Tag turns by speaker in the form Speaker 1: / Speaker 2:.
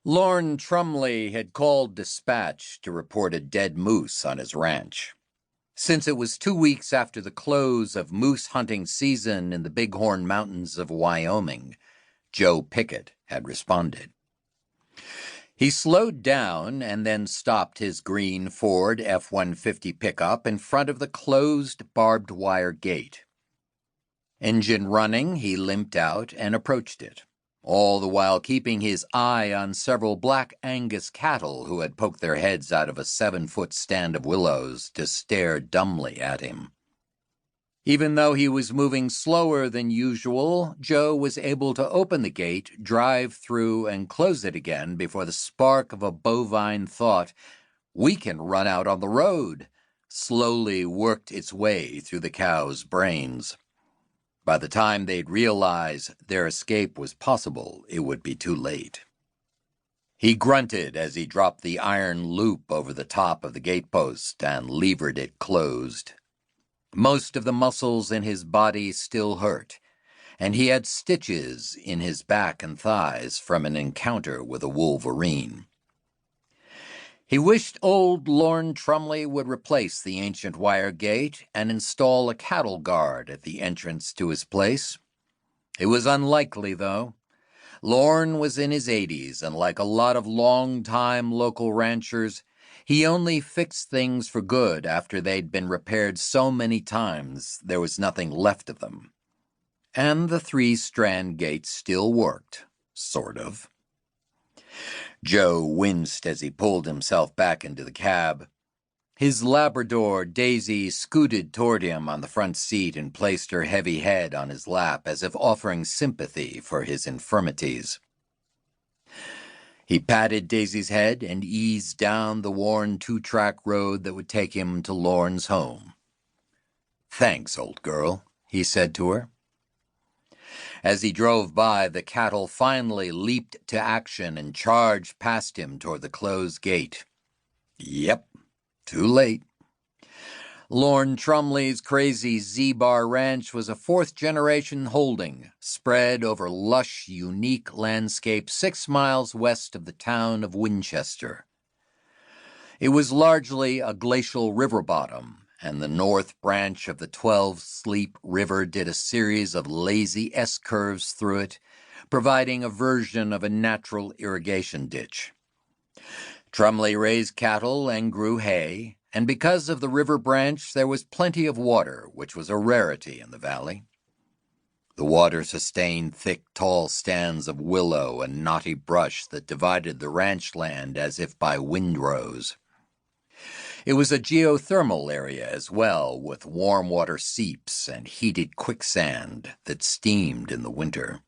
Speaker 1: Lorne Trumley had called dispatch to report a dead moose on his ranch. Since it was 2 weeks after the close of moose hunting season in the Bighorn Mountains of Wyoming, Joe Pickett had responded. He slowed down and then stopped his green Ford F-150 pickup in front of the closed barbed wire gate. Engine running, he limped out and approached it, all the while keeping his eye on several black Angus cattle who had poked their heads out of a 7-foot stand of willows to stare dumbly at him. Even though he was moving slower than usual, Joe was able to open the gate, drive through, and close it again before the spark of a bovine thought, "We can run out on the road," slowly worked its way through the cows' brains. By the time they'd realize their escape was possible, it would be too late. He grunted as he dropped the iron loop over the top of the gatepost and levered it closed. Most of the muscles in his body still hurt, and he had stitches in his back and thighs from an encounter with a wolverine. He wished old Lorne Trumley would replace the ancient wire gate and install a cattle guard at the entrance to his place. It was unlikely, though. Lorne was in his 80s, and like a lot of long-time local ranchers, he only fixed things for good after they'd been repaired so many times there was nothing left of them. And the 3-strand gate still worked, sort of. Joe winced as he pulled himself back into the cab. His Labrador, Daisy, scooted toward him on the front seat and placed her heavy head on his lap as if offering sympathy for his infirmities. He patted Daisy's head and eased down the worn 2-track road that would take him to Lorne's home. "Thanks, old girl," he said to her. As he drove by, the cattle finally leaped to action and charged past him toward the closed gate. Yep, too late. Lorne Trumley's crazy Z-Bar Ranch was a 4th-generation holding, spread over lush, unique landscape 6 miles west of the town of Winchester. It was largely a glacial river bottom, and the north branch of the 12-Sleep River did a series of lazy S-curves through it, providing a version of a natural irrigation ditch. Trumley raised cattle and grew hay, and because of the river branch, there was plenty of water, which was a rarity in the valley. The water sustained thick, tall stands of willow and knotty brush that divided the ranch land as if by windrows. It was a geothermal area as well, with warm water seeps and heated quicksand that steamed in the winter.